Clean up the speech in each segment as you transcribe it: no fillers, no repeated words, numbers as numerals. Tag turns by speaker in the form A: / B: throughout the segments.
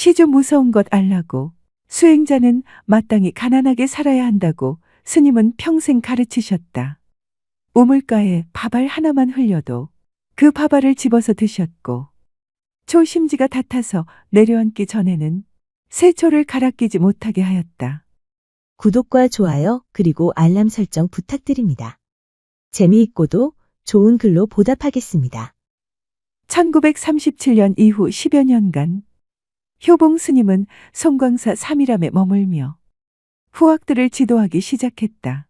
A: 시주 무서운 것 알라고 수행자는 마땅히 가난하게 살아야 한다고 스님은 평생 가르치셨다. 우물가에 밥알 하나만 흘려도 그 밥알을 집어서 드셨고 초심지가 닿아서 내려앉기 전에는 세초를 갈아 끼지 못하게 하였다.
B: 구독과 좋아요 그리고 알람 설정 부탁드립니다. 재미있고도 좋은 글로 보답하겠습니다.
A: 1937년 이후 10여 년간 효봉 스님은 송광사 삼일암에 머물며 후학들을 지도하기 시작했다.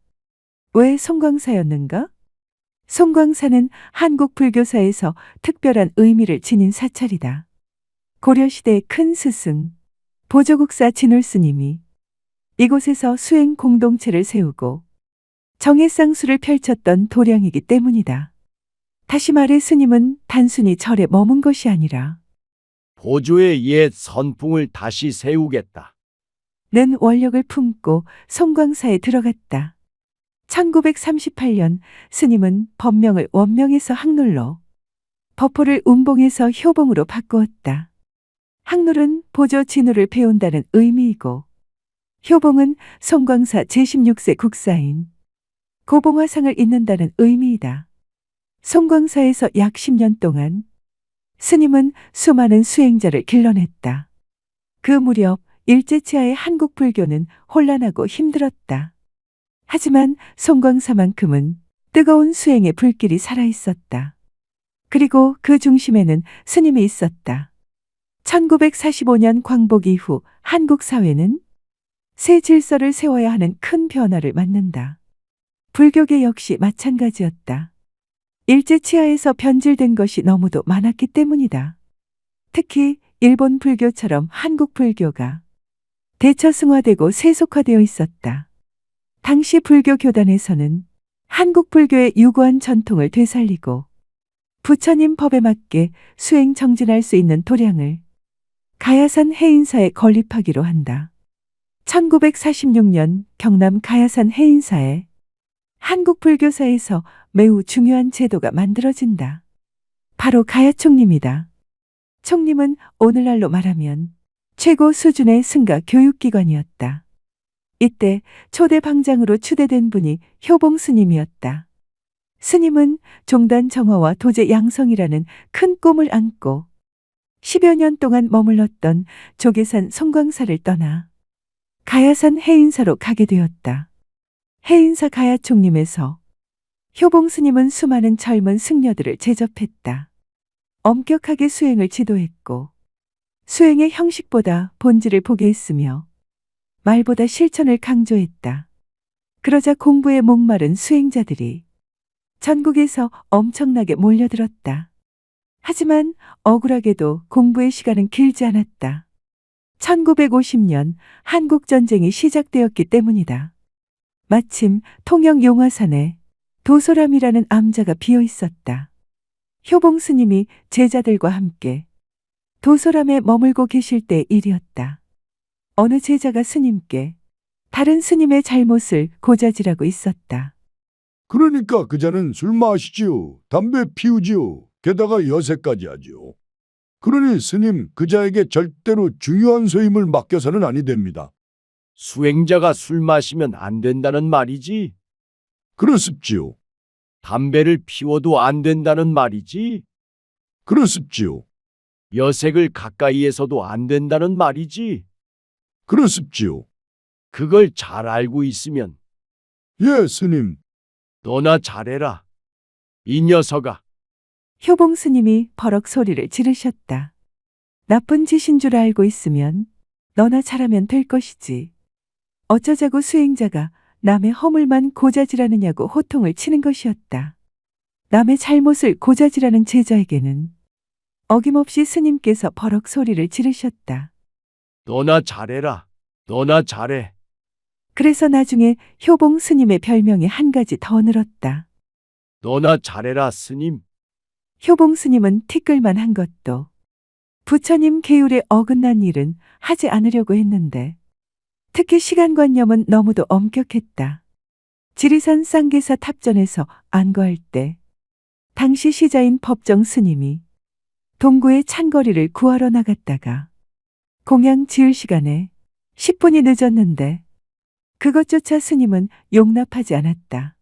A: 왜 송광사였는가? 송광사는 한국 불교사에서 특별한 의미를 지닌 사찰이다. 고려시대의 큰 스승, 보조국사 진울 스님이 이곳에서 수행 공동체를 세우고 정해쌍수를 펼쳤던 도량이기 때문이다. 다시 말해 스님은 단순히 절에 머문 것이 아니라
C: 보조의 옛 선풍을 다시 세우겠다.
A: 는 원력을 품고 송광사에 들어갔다. 1938년 스님은 법명을 원명에서 학룰로, 법호를 운봉에서 효봉으로 바꾸었다. 학룰은 보조 진우를 배운다는 의미이고 효봉은 송광사 제16세 국사인 고봉화상을 잇는다는 의미이다. 송광사에서 약 10년 동안 스님은 수많은 수행자를 길러냈다. 그 무렵 일제치하의 한국 불교는 혼란하고 힘들었다. 하지만 송광사만큼은 뜨거운 수행의 불길이 살아있었다. 그리고 그 중심에는 스님이 있었다. 1945년 광복 이후 한국 사회는 새 질서를 세워야 하는 큰 변화를 맞는다. 불교계 역시 마찬가지였다. 일제치하에서 변질된 것이 너무도 많았기 때문이다. 특히 일본 불교처럼 한국 불교가 대처승화되고 세속화되어 있었다. 당시 불교 교단에서는 한국 불교의 유구한 전통을 되살리고 부처님 법에 맞게 수행 정진할 수 있는 도량을 가야산 해인사에 건립하기로 한다. 1946년 경남 가야산 해인사에 한국 불교사에서 매우 중요한 제도가 만들어진다. 바로 가야총림이다. 총림은 오늘날로 말하면 최고 수준의 승가 교육기관이었다. 이때 초대 방장으로 추대된 분이 효봉 스님이었다. 스님은 종단 정화와 도제 양성이라는 큰 꿈을 안고 10여 년 동안 머물렀던 조계산 송광사를 떠나 가야산 해인사로 가게 되었다. 해인사 가야총림에서 효봉 스님은 수많은 젊은 승려들을 제접했다. 엄격하게 수행을 지도했고 수행의 형식보다 본질을 보게 했으며 말보다 실천을 강조했다. 그러자 공부에 목마른 수행자들이 전국에서 엄청나게 몰려들었다. 하지만 억울하게도 공부의 시간은 길지 않았다. 1950년 한국전쟁이 시작되었기 때문이다. 마침 통영 용화산에 도소람이라는 암자가 비어 있었다. 효봉 스님이 제자들과 함께 도소람에 머물고 계실 때의 일이었다. 어느 제자가 스님께 다른 스님의 잘못을 고자질하고 있었다.
D: 그러니까 그자는 술 마시지요. 담배 피우지요. 게다가 여세까지 하지요. 그러니 스님 그자에게 절대로 중요한 소임을 맡겨서는 아니 됩니다.
C: 수행자가 술 마시면 안 된다는 말이지.
D: 그렇습지요.
C: 담배를 피워도 안 된다는 말이지.
D: 그렇습지요.
C: 여색을 가까이에서도 안 된다는 말이지.
D: 그렇습지요.
C: 그걸 잘 알고 있으면
D: 예, 스님.
C: 너나 잘해라. 이 녀석아.
A: 효봉 스님이 버럭 소리를 지르셨다. 나쁜 짓인 줄 알고 있으면 너나 잘하면 될 것이지. 어쩌자고 수행자가 남의 허물만 고자질하느냐고 호통을 치는 것이었다. 남의 잘못을 고자질하는 제자에게는 어김없이 스님께서 버럭 소리를 지르셨다.
C: 너나 잘해라. 너나 잘해.
A: 그래서 나중에 효봉 스님의 별명이 한 가지 더 늘었다.
C: 너나 잘해라 스님.
A: 효봉 스님은 티끌만 한 것도 부처님 계율에 어긋난 일은 하지 않으려고 했는데 특히 시간관념은 너무도 엄격했다. 지리산 쌍계사 탑전에서 안거할 때 당시 시자인 법정 스님이 동구의 찬거리를 구하러 나갔다가 공양 지을 시간에 10분이 늦었는데 그것조차 스님은 용납하지 않았다.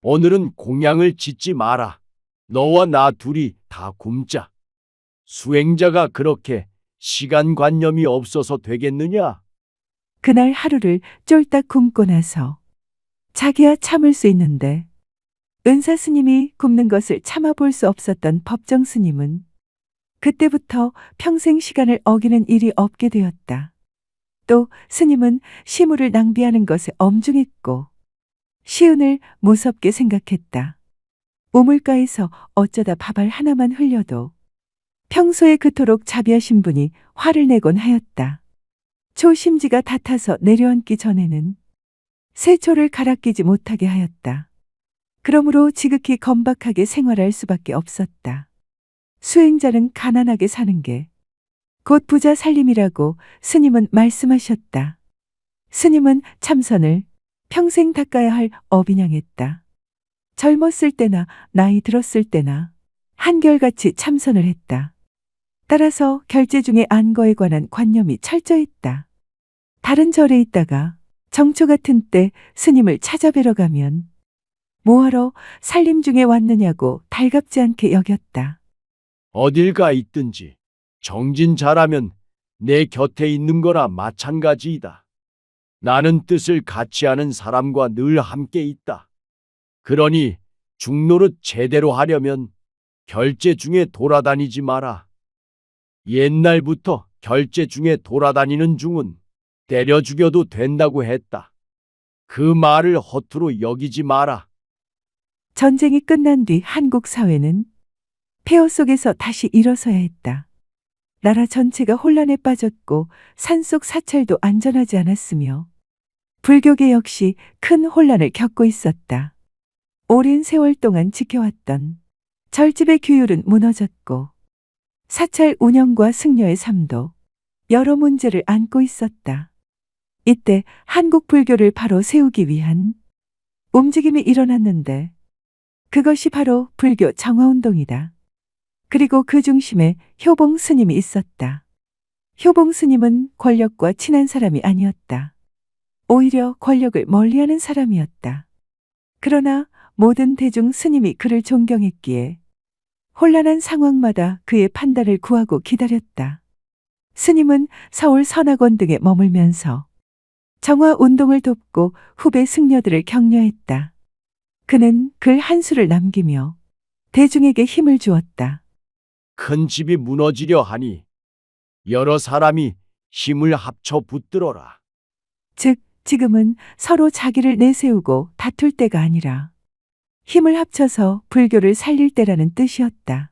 C: 오늘은 공양을 짓지 마라. 너와 나 둘이 다 굶자. 수행자가 그렇게 시간관념이 없어서 되겠느냐?
A: 그날 하루를 쫄딱 굶고 나서 자기야 참을 수 있는데 은사 스님이 굶는 것을 참아볼 수 없었던 법정 스님은 그때부터 평생 시간을 어기는 일이 없게 되었다. 또 스님은 시물을 낭비하는 것에 엄중했고 시은을 무섭게 생각했다. 우물가에서 어쩌다 밥알 하나만 흘려도 평소에 그토록 자비하신 분이 화를 내곤 하였다. 초심지가 닫아서 내려앉기 전에는 세초를 갈아 끼지 못하게 하였다. 그러므로 지극히 건박하게 생활할 수밖에 없었다. 수행자는 가난하게 사는 게 곧 부자 살림이라고 스님은 말씀하셨다. 스님은 참선을 평생 닦아야 할 업인양했다. 젊었을 때나 나이 들었을 때나 한결같이 참선을 했다. 따라서 결제 중에 안거에 관한 관념이 철저했다. 다른 절에 있다가 정초 같은 때 스님을 찾아뵈러 가면 뭐하러 살림 중에 왔느냐고 달갑지 않게 여겼다.
C: 어딜 가 있든지 정진 잘하면 내 곁에 있는 거나 마찬가지이다. 나는 뜻을 같이 하는 사람과 늘 함께 있다. 그러니 중노릇 제대로 하려면 결제 중에 돌아다니지 마라. 옛날부터 결제 중에 돌아다니는 중은 때려 죽여도 된다고 했다. 그 말을 허투루 여기지 마라.
A: 전쟁이 끝난 뒤 한국 사회는 폐허 속에서 다시 일어서야 했다. 나라 전체가 혼란에 빠졌고 산속 사찰도 안전하지 않았으며 불교계 역시 큰 혼란을 겪고 있었다. 오랜 세월 동안 지켜왔던 절집의 규율은 무너졌고 사찰 운영과 승려의 삶도 여러 문제를 안고 있었다. 이때 한국 불교를 바로 세우기 위한 움직임이 일어났는데 그것이 바로 불교 정화운동이다. 그리고 그 중심에 효봉 스님이 있었다. 효봉 스님은 권력과 친한 사람이 아니었다. 오히려 권력을 멀리하는 사람이었다. 그러나 모든 대중 스님이 그를 존경했기에 혼란한 상황마다 그의 판단을 구하고 기다렸다. 스님은 서울 선악원 등에 머물면서 정화 운동을 돕고 후배 승려들을 격려했다. 그는 글 한 수를 남기며 대중에게 힘을 주었다.
C: 큰 집이 무너지려 하니 여러 사람이 힘을 합쳐 붙들어라.
A: 즉, 지금은 서로 자기를 내세우고 다툴 때가 아니라 힘을 합쳐서 불교를 살릴 때라는 뜻이었다.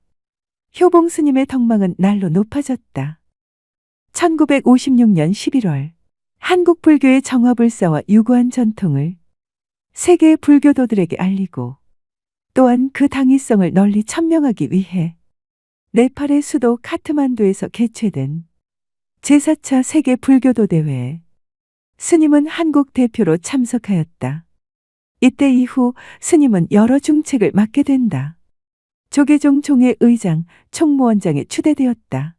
A: 효봉 스님의 덕망은 날로 높아졌다. 1956년 11월 한국 불교의 정화불사와 유구한 전통을 세계 불교도들에게 알리고 또한 그 당위성을 널리 천명하기 위해 네팔의 수도 카트만두에서 개최된 제4차 세계 불교도 대회에 스님은 한국 대표로 참석하였다. 이때 이후 스님은 여러 중책을 맡게 된다. 조계종 종의 의장, 총무원장에 추대되었다.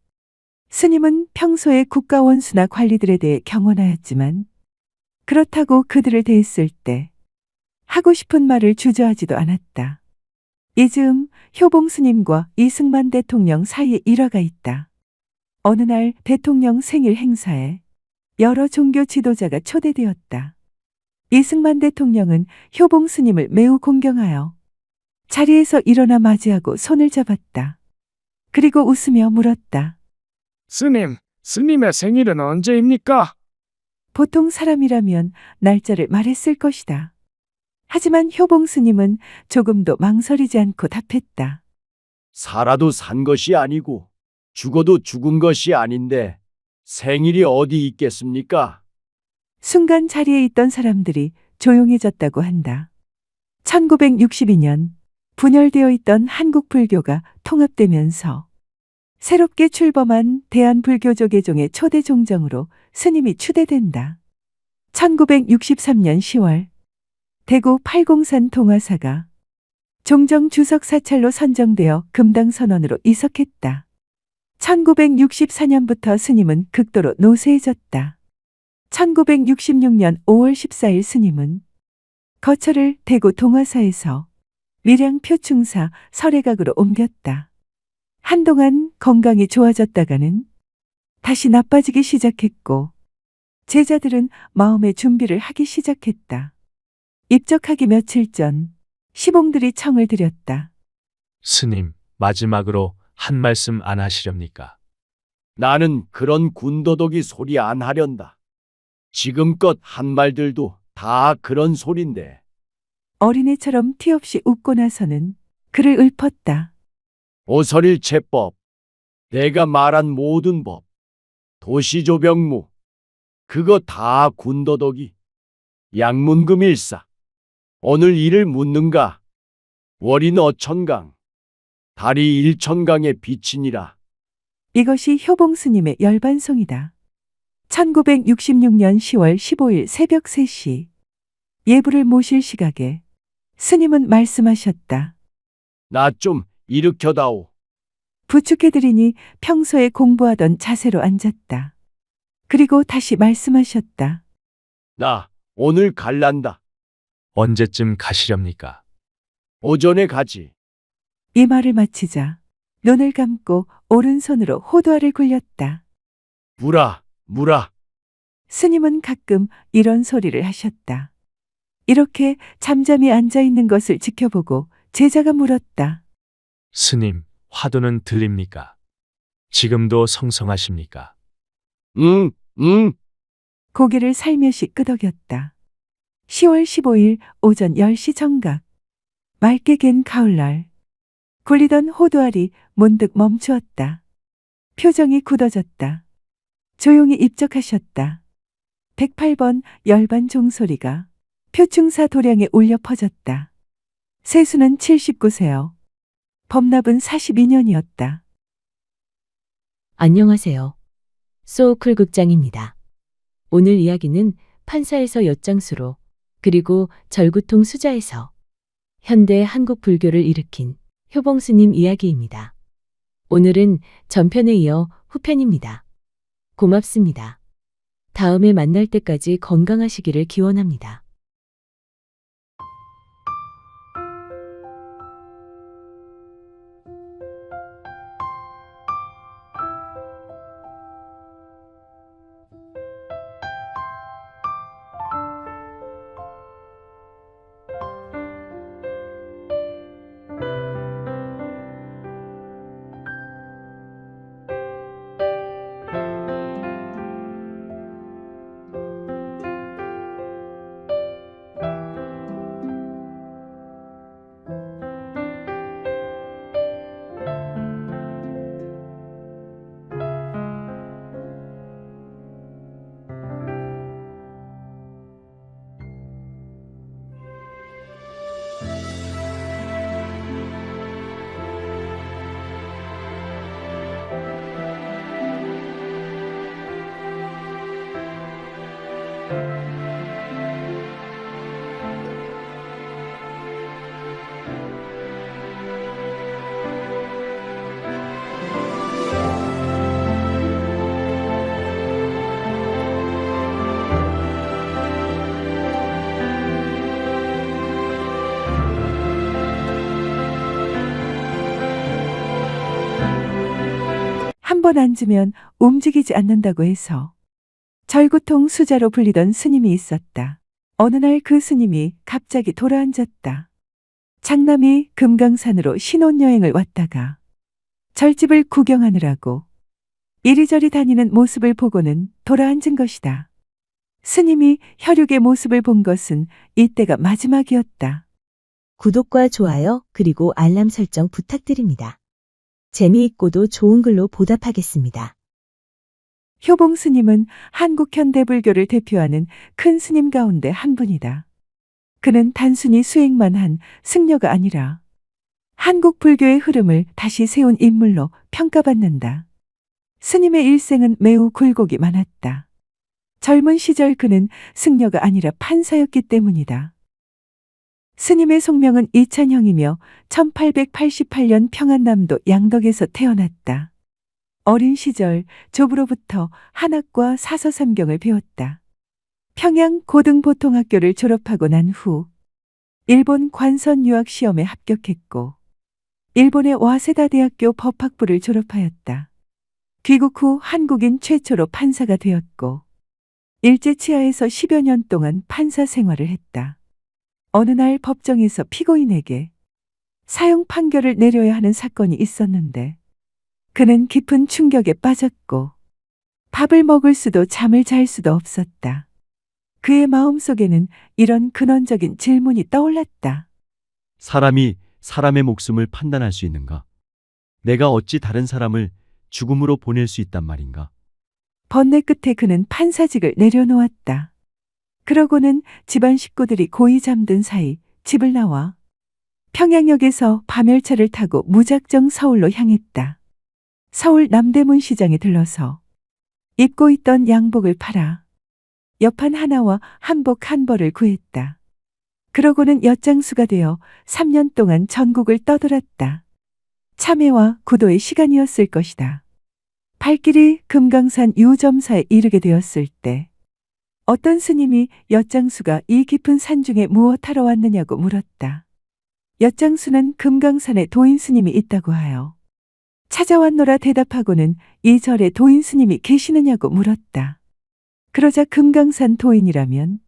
A: 스님은 평소에 국가 원수나 관리들에 대해 경원하였지만 그렇다고 그들을 대했을 때 하고 싶은 말을 주저하지도 않았다. 이 즈음 효봉 스님과 이승만 대통령 사이에 일화가 있다. 어느 날 대통령 생일 행사에 여러 종교 지도자가 초대되었다. 이승만 대통령은 효봉 스님을 매우 공경하여 자리에서 일어나 맞이하고 손을 잡았다. 그리고 웃으며 물었다.
E: 스님의 생일은 언제입니까?
A: 보통 사람이라면 날짜를 말했을 것이다. 하지만 효봉 스님은 조금도 망설이지 않고 답했다.
C: 살아도 산 것이 아니고 죽어도 죽은 것이 아닌데 생일이 어디 있겠습니까?
A: 순간 자리에 있던 사람들이 조용해졌다고 한다. 1962년 분열되어 있던 한국 불교가 통합되면서 새롭게 출범한 대한불교조계종의 초대 종정으로 스님이 추대된다. 1963년 10월 대구 팔공산 동화사가 종정 주석 사찰로 선정되어 금당선원으로 이석했다. 1964년부터 스님은 극도로 노쇠해졌다. 1966년 5월 14일 스님은 거처를 대구 동화사에서 밀양 표충사 설해각으로 옮겼다. 한동안 건강이 좋아졌다가는 다시 나빠지기 시작했고 제자들은 마음의 준비를 하기 시작했다. 입적하기 며칠 전 시봉들이 청을 드렸다.
F: 스님, 마지막으로 한 말씀 안 하시렵니까?
C: 나는 그런 군더더기 소리 안 하련다. 지금껏 한 말들도 다 그런 소린데.
A: 어린애처럼 티 없이 웃고 나서는 그를 읊었다.
C: 오설일체법, 내가 말한 모든 법, 도시조병무, 그거 다 군더더기. 양문금일사, 오늘 일을 묻는가? 월인 어천강, 달이 일천강에 비치니라.
A: 이것이 효봉스님의 열반송이다. 1966년 10월 15일 새벽 3시 예불을 모실 시각에 스님은 말씀하셨다.
C: 나 좀 일으켜다오.
A: 부축해드리니 평소에 공부하던 자세로 앉았다. 그리고 다시 말씀하셨다.
C: 나 오늘 갈란다.
F: 언제쯤 가시렵니까?
C: 오전에 가지.
A: 이 말을 마치자 눈을 감고 오른손으로 호두알을 굴렸다.
C: 무라.
A: 스님은 가끔 이런 소리를 하셨다. 이렇게 잠잠히 앉아 있는 것을 지켜보고 제자가 물었다.
F: 스님, 화두는 들립니까? 지금도 성성하십니까?
C: 응.
A: 고개를 살며시 끄덕였다. 10월 15일 오전 10시 정각. 맑게 갠 가을날. 굴리던 호두알이 문득 멈추었다. 표정이 굳어졌다. 조용히 입적하셨다. 108번 열반 종소리가 표충사 도량에 울려 퍼졌다. 세수는 79세요. 법납은 42년이었다.
B: 안녕하세요. 소우쿨 극장입니다. 오늘 이야기는 판사에서 엿장수로 그리고 절구통 수자에서 현대 한국 불교를 일으킨 효봉스님 이야기입니다. 오늘은 전편에 이어 후편입니다. 고맙습니다. 다음에 만날 때까지 건강하시기를 기원합니다.
A: 한 번 앉으면 움직이지 않는다고 해서 절구통 수자로 불리던 스님이 있었다. 어느 날 그 스님이 갑자기 돌아앉았다. 장남이 금강산으로 신혼여행을 왔다가 절집을 구경하느라고 이리저리 다니는 모습을 보고는 돌아앉은 것이다. 스님이 혈육의 모습을 본 것은 이때가 마지막이었다.
B: 구독과 좋아요 그리고 알람 설정 부탁드립니다. 재미있고도 좋은 글로 보답하겠습니다.
A: 효봉 스님은 한국 현대불교를 대표하는 큰 스님 가운데 한 분이다. 그는 단순히 수행만 한 승려가 아니라 한국 불교의 흐름을 다시 세운 인물로 평가받는다. 스님의 일생은 매우 굴곡이 많았다. 젊은 시절 그는 승려가 아니라 판사였기 때문이다. 스님의 속명은 이찬형이며 1888년 평안남도 양덕에서 태어났다. 어린 시절 조부로부터 한학과 사서삼경을 배웠다. 평양 고등보통학교를 졸업하고 난 후 일본 관선 유학 시험에 합격했고 일본의 와세다 대학교 법학부를 졸업하였다. 귀국 후 한국인 최초로 판사가 되었고 일제 치하에서 10여 년 동안 판사 생활을 했다. 어느 날 법정에서 피고인에게 사형 판결을 내려야 하는 사건이 있었는데 그는 깊은 충격에 빠졌고 밥을 먹을 수도 잠을 잘 수도 없었다. 그의 마음속에는 이런 근원적인 질문이 떠올랐다.
C: 사람이 사람의 목숨을 판단할 수 있는가? 내가 어찌 다른 사람을 죽음으로 보낼 수 있단 말인가?
A: 번뇌 끝에 그는 판사직을 내려놓았다. 그러고는 집안 식구들이 고이 잠든 사이 집을 나와 평양역에서 밤열차를 타고 무작정 서울로 향했다. 서울 남대문 시장에 들러서 입고 있던 양복을 팔아 여판 하나와 한복 한 벌을 구했다. 그러고는 엿장수가 되어 3년 동안 전국을 떠돌았다. 참회와 구도의 시간이었을 것이다. 발길이 금강산 유점사에 이르게 되었을 때 어떤 스님이 엿장수가 이 깊은 산중에 무엇하러 왔느냐고 물었다. 엿장수는 금강산에 도인 스님이 있다고 하여 찾아왔노라 대답하고는 이 절에 도인 스님이 계시느냐고 물었다. 그러자 금강산 도인이라면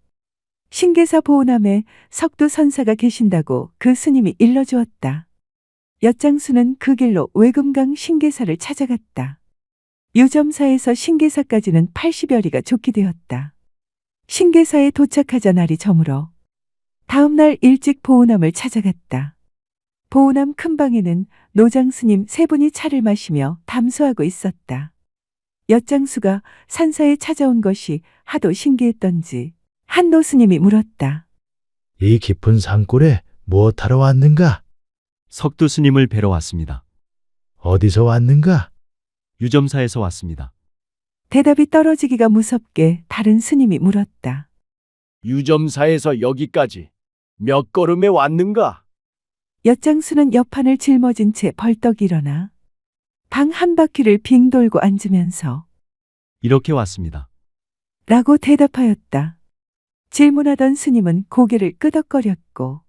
A: 신계사 보호남에 석두 선사가 계신다고 그 스님이 일러주었다. 엿장수는 그 길로 외금강 신계사를 찾아갔다. 유점사에서 신계사까지는 80여리가 좁게 되었다. 신계사에 도착하자 날이 저물어 다음 날 일찍 보호남을 찾아갔다. 보호남 큰 방에는 노장 스님 세 분이 차를 마시며 담소하고 있었다. 엿장수가 산사에 찾아온 것이 하도 신기했던지 한노 스님이 물었다.
G: 이 깊은 산골에 무엇하러 왔는가?
C: 석두 스님을 뵈러 왔습니다.
G: 어디서 왔는가?
C: 유점사에서 왔습니다.
A: 대답이 떨어지기가 무섭게 다른 스님이 물었다.
C: 유점사에서 여기까지 몇 걸음에 왔는가?
A: 엿장수는 옆판을 짊어진 채 벌떡 일어나 방 한 바퀴를 빙 돌고 앉으면서
C: 이렇게 왔습니다.
A: 라고 대답하였다. 질문하던 스님은 고개를 끄덕거렸고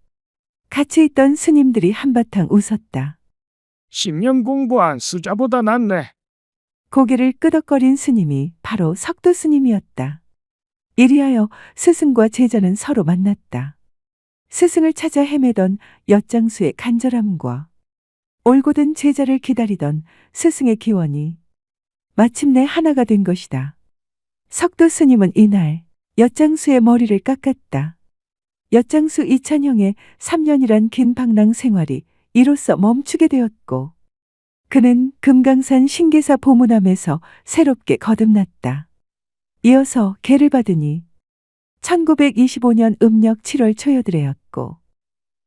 A: 같이 있던 스님들이 한바탕 웃었다.
E: 10년 공부한 수자보다 낫네.
A: 고개를 끄덕거린 스님이 바로 석두 스님이었다. 이리하여 스승과 제자는 서로 만났다. 스승을 찾아 헤매던 엿장수의 간절함과 올곧은 제자를 기다리던 스승의 기원이 마침내 하나가 된 것이다. 석두 스님은 이날 엿장수의 머리를 깎았다. 엿장수 이찬형의 3년이란 긴 방랑 생활이 이로써 멈추게 되었고 그는 금강산 신계사 보문함에서 새롭게 거듭났다. 이어서 계를 받으니 1925년 음력 7월 초여들이었고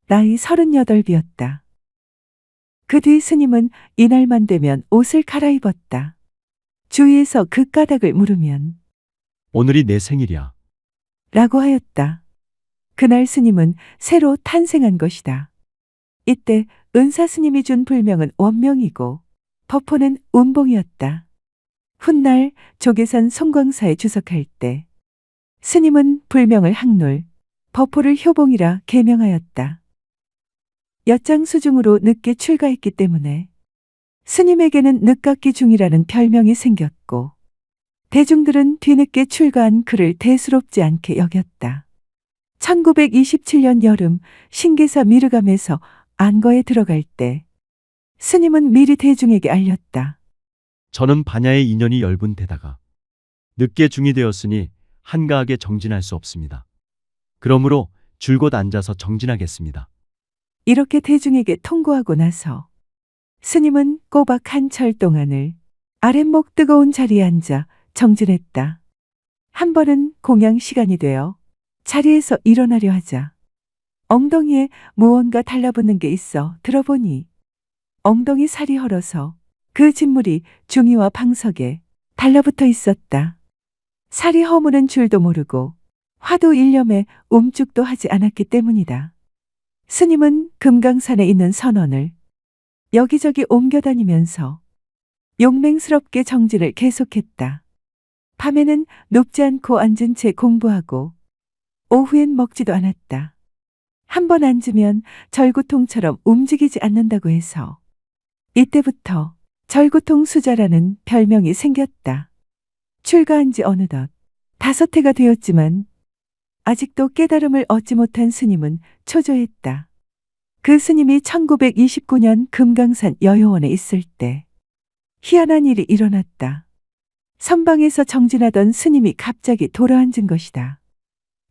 A: 나이 38이었다. 그 뒤 스님은 이날만 되면 옷을 갈아입었다. 주위에서 그 까닭을 물으면
C: 오늘이 내 생일이야.
A: 라고 하였다. 그날 스님은 새로 탄생한 것이다. 이때 은사 스님이 준 불명은 원명이고 법호는 운봉이었다. 훗날 조계산 송광사에 주석할 때 스님은 불명을 학놀, 법호를 효봉이라 계명하였다. 엿장수 중으로 늦게 출가했기 때문에 스님에게는 늦깎이 중이라는 별명이 생겼고 대중들은 뒤늦게 출가한 그를 대수롭지 않게 여겼다. 1927년 여름 신계사 미르감에서 안거에 들어갈 때 스님은 미리 대중에게 알렸다.
C: 저는 반야의 인연이 엷은 데다가 늦게 중이 되었으니 한가하게 정진할 수 없습니다. 그러므로 줄곧 앉아서 정진하겠습니다.
A: 이렇게 대중에게 통고하고 나서 스님은 꼬박 한 철 동안을 아랫목 뜨거운 자리에 앉아 정진했다. 한 번은 공양 시간이 되어 자리에서 일어나려 하자 엉덩이에 무언가 달라붙는 게 있어 들어보니 엉덩이 살이 헐어서 그 진물이 중이와 방석에 달라붙어 있었다. 살이 허무는 줄도 모르고 화두 일념에 움죽도 하지 않았기 때문이다. 스님은 금강산에 있는 선원을 여기저기 옮겨다니면서 용맹스럽게 정진을 계속했다. 밤에는 눕지 않고 앉은 채 공부하고 오후엔 먹지도 않았다. 한 번 앉으면 절구통처럼 움직이지 않는다고 해서 이때부터 절구통 수자라는 별명이 생겼다. 출가한 지 어느덧 5해가 되었지만 아직도 깨달음을 얻지 못한 스님은 초조했다. 그 스님이 1929년 금강산 여효원에 있을 때 희한한 일이 일어났다. 선방에서 정진하던 스님이 갑자기 돌아앉은 것이다.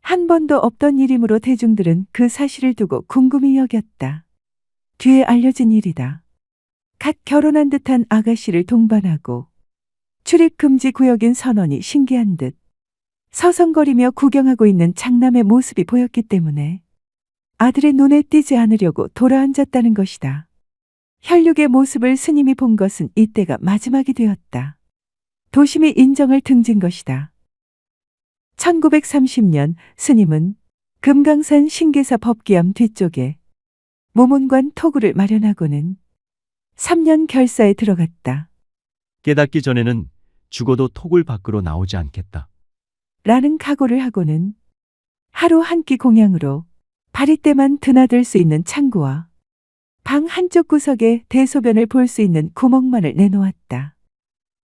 A: 한 번도 없던 일이므로 대중들은 그 사실을 두고 궁금히 여겼다. 뒤에 알려진 일이다. 갓 결혼한 듯한 아가씨를 동반하고 출입 금지 구역인 선원이 신기한 듯 서성거리며 구경하고 있는 장남의 모습이 보였기 때문에 아들의 눈에 띄지 않으려고 돌아앉았다는 것이다. 혈육의 모습을 스님이 본 것은 이때가 마지막이 되었다. 도심이 인정을 등진 것이다. 1930년 스님은 금강산 신계사 법기암 뒤쪽에 모문관 토구를 마련하고는 3년 결사에 들어갔다.
C: 깨닫기 전에는 죽어도 톡을 밖으로 나오지 않겠다.
A: 라는 각오를 하고는 하루 한 끼 공양으로 바리때만 드나들 수 있는 창구와 방 한쪽 구석에 대소변을 볼 수 있는 구멍만을 내놓았다.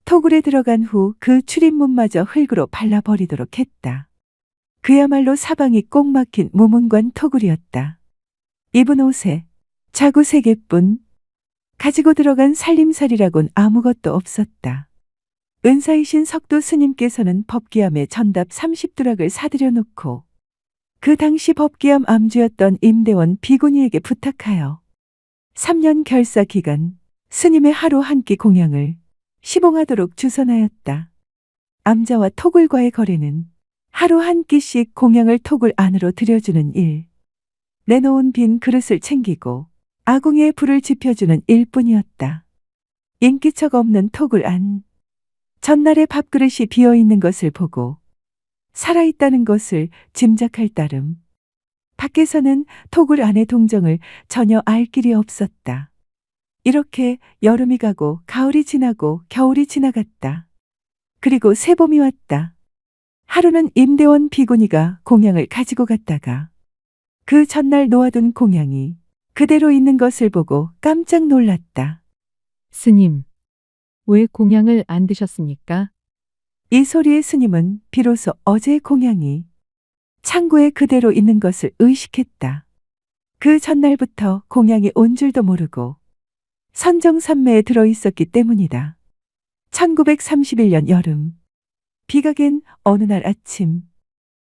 A: 토굴에 들어간 후 그 출입문마저 흙으로 발라버리도록 했다. 그야말로 사방이 꼭 막힌 무문관 토굴이었다. 입은 옷에 자구 3개뿐 가지고 들어간 살림살이라곤 아무것도 없었다. 은사이신 석도 스님께서는 법기암에 전답 30두락을 사들여 놓고 그 당시 법기암 암주였던 임대원 비구니에게 부탁하여 3년 결사 기간 스님의 하루 한 끼 공양을 시봉하도록 주선하였다. 암자와 토굴과의 거래는 하루 한 끼씩 공양을 토굴 안으로 들여주는 일, 내놓은 빈 그릇을 챙기고 아궁이에 불을 지펴주는 일뿐이었다. 인기척 없는 토굴 안, 전날의 밥그릇이 비어있는 것을 보고 살아있다는 것을 짐작할 따름 밖에서는 토굴 안의 동정을 전혀 알 길이 없었다. 이렇게 여름이 가고 가을이 지나고 겨울이 지나갔다. 그리고 새봄이 왔다. 하루는 임대원 비구니가 공양을 가지고 갔다가 그 전날 놓아둔 공양이 그대로 있는 것을 보고 깜짝 놀랐다.
H: 스님, 왜 공양을 안 드셨습니까?
A: 이 소리에 스님은 비로소 어제의 공양이 창고에 그대로 있는 것을 의식했다. 그 전날부터 공양이 온 줄도 모르고 선정산매에 들어있었기 때문이다. 1931년 여름, 비가 갠 어느 날 아침,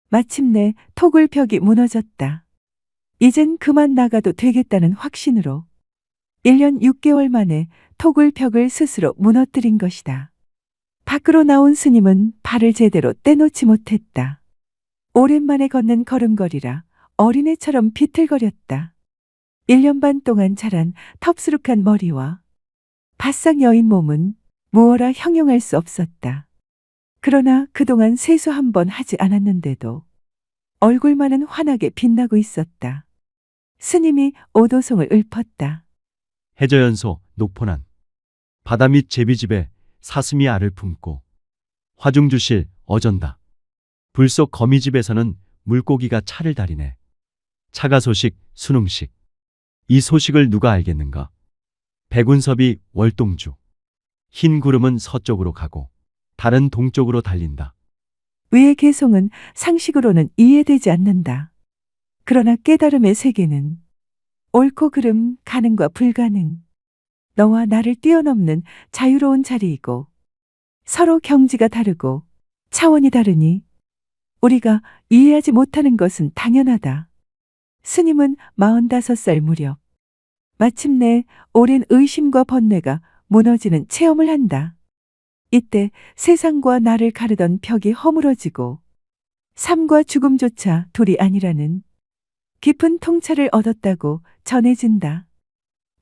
A: 마침내 토굴 벽이 무너졌다. 이젠 그만 나가도 되겠다는 확신으로 1년 6개월 만에 토굴 벽을 스스로 무너뜨린 것이다. 밖으로 나온 스님은 발을 제대로 떼놓지 못했다. 오랜만에 걷는 걸음걸이라 어린애처럼 비틀거렸다. 1년 반 동안 자란 텁스룩한 머리와 바싹 여인 몸은 무어라 형용할 수 없었다. 그러나 그동안 세수 한 번 하지 않았는데도 얼굴만은 환하게 빛나고 있었다. 스님이 오도송을 읊었다.
C: 해저연소 녹포난 바다 밑 제비집에 사슴이 알을 품고 화중주실 어전다. 불속 거미집에서는 물고기가 차를 다리네. 차가 소식 순웅식. 이 소식을 누가 알겠는가? 백운섭이 월동주. 흰 구름은 서쪽으로 가고 달은 동쪽으로 달린다.
A: 위의 개송은 상식으로는 이해되지 않는다. 그러나 깨달음의 세계는 옳고 그름, 가능과 불가능, 너와 나를 뛰어넘는 자유로운 자리이고 서로 경지가 다르고 차원이 다르니 우리가 이해하지 못하는 것은 당연하다. 스님은 45살 무렵 마침내 오랜 의심과 번뇌가 무너지는 체험을 한다. 이때 세상과 나를 가르던 벽이 허물어지고 삶과 죽음조차 둘이 아니라는 깊은 통찰을 얻었다고 전해진다.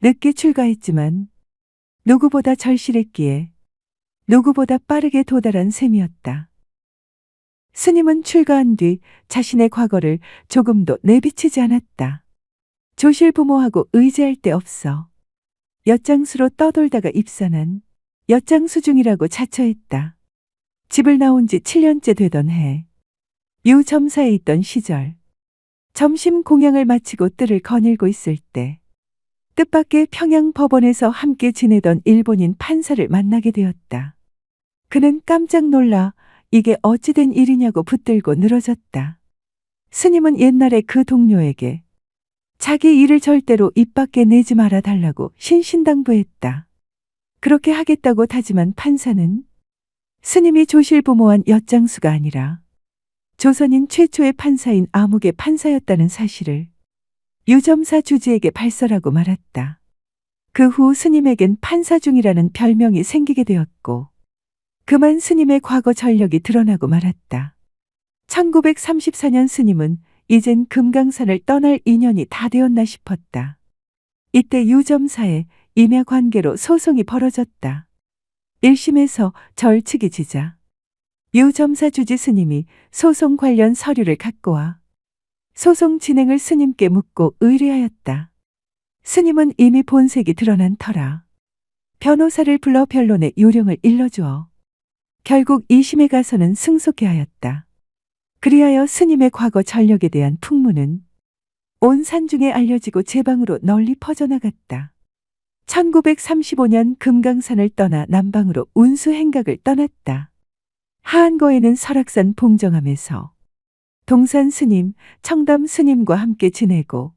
A: 늦게 출가했지만 누구보다 절실했기에 누구보다 빠르게 도달한 셈이었다. 스님은 출가한 뒤 자신의 과거를 조금도 내비치지 않았다. 조실부모하고 의지할 데 없어 엿장수로 떠돌다가 입산한 엿장수 중이라고 자처했다. 집을 나온 지 7년째 되던 해. 유 점사에 있던 시절. 점심 공양을 마치고 뜰을 거닐고 있을 때 뜻밖의 평양 법원에서 함께 지내던 일본인 판사를 만나게 되었다. 그는 깜짝 놀라 이게 어찌된 일이냐고 붙들고 늘어졌다. 스님은 옛날에 그 동료에게 자기 일을 절대로 입 밖에 내지 말아 달라고 신신당부했다. 그렇게 하겠다고 다짐한 판사는 스님이 조실부모한 엿장수가 아니라 조선인 최초의 판사인 아묵의 판사였다는 사실을 유점사 주지에게 발설하고 말았다. 그 후 스님에겐 판사중이라는 별명이 생기게 되었고 그만 스님의 과거 전력이 드러나고 말았다. 1934년 스님은 이젠 금강산을 떠날 인연이 다 되었나 싶었다. 이때 유점사의 임야 관계로 소송이 벌어졌다. 1심에서 절측이 지자 유점사 주지 스님이 소송 관련 서류를 갖고 와 소송 진행을 스님께 묻고 의뢰하였다. 스님은 이미 본색이 드러난 터라 변호사를 불러 변론의 요령을 일러주어 결국 2심에 가서는 승소케 하였다. 그리하여 스님의 과거 전력에 대한 풍문은 온 산중에 알려지고 제방으로 널리 퍼져나갔다. 1935년 금강산을 떠나 남방으로 운수행각을 떠났다. 하안거에는 설악산 봉정암에서 동산 스님, 청담 스님과 함께 지내고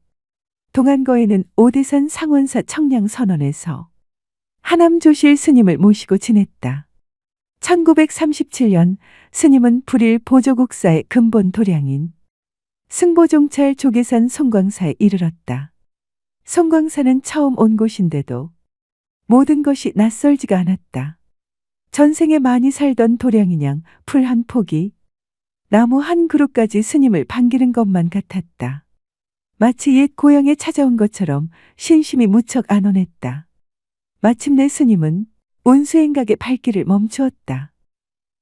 A: 동안거에는 오대산 상원사 청량선원에서 하남조실 스님을 모시고 지냈다. 1937년 스님은 불일 보조국사의 근본 도량인 승보종찰 조계산 송광사에 이르렀다. 송광사는 처음 온 곳인데도 모든 것이 낯설지가 않았다. 전생에 많이 살던 도량인양 풀 한 포기, 나무 한 그루까지 스님을 반기는 것만 같았다. 마치 옛 고향에 찾아온 것처럼 신심이 무척 안온했다. 마침내 스님은 운수행각의 발길을 멈추었다.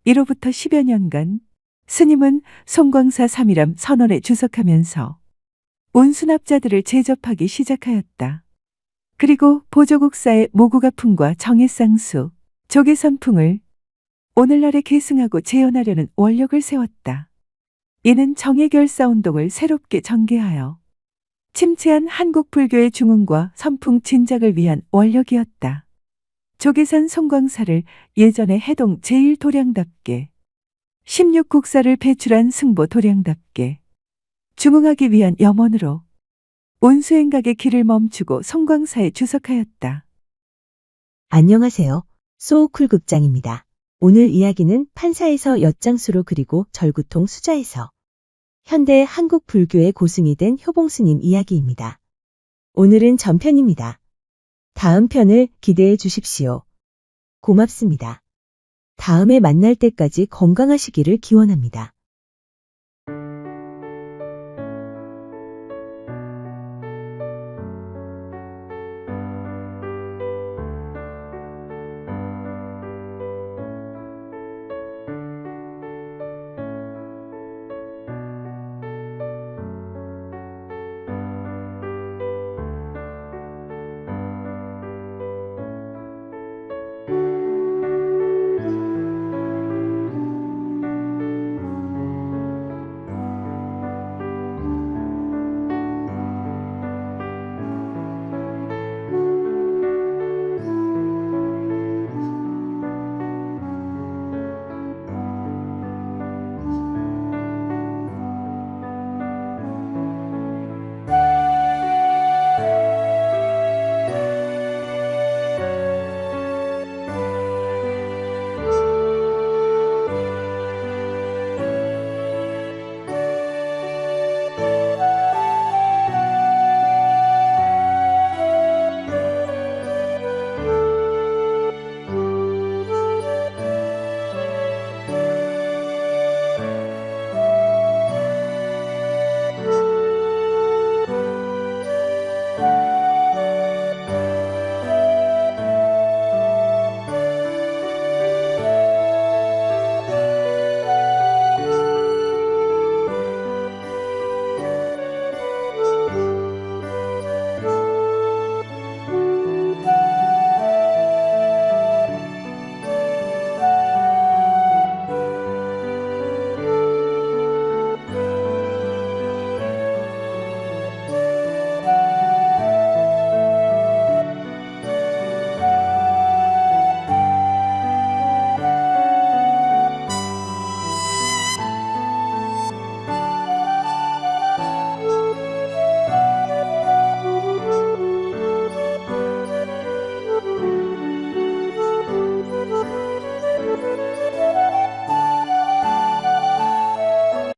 A: 이로부터 10여 년간 스님은 송광사 삼일암 선원에 주석하면서 운수납자들을 제접하기 시작하였다. 그리고 보조국사의 모구가풍과 정해쌍수, 조계선풍을 오늘날에 계승하고 재현하려는 원력을 세웠다. 이는 정예결사운동을 새롭게 전개하여 침체한 한국 불교의 중흥과 선풍 진작을 위한 원력이었다. 조계산 송광사를 예전의 해동 제1도량답게 16국사를 배출한 승보 도량답게 중흥하기 위한 염원으로 운수행각의 길을 멈추고 송광사에 주석하였다.
B: 안녕하세요. 소우쿨 극장입니다. 오늘 이야기는 판사에서 엿장수로 그리고 절구통 수자에서 현대 한국 불교의 고승이 된 효봉스님 이야기입니다. 오늘은 전편입니다. 다음 편을 기대해 주십시오. 고맙습니다. 다음에 만날 때까지 건강하시기를 기원합니다.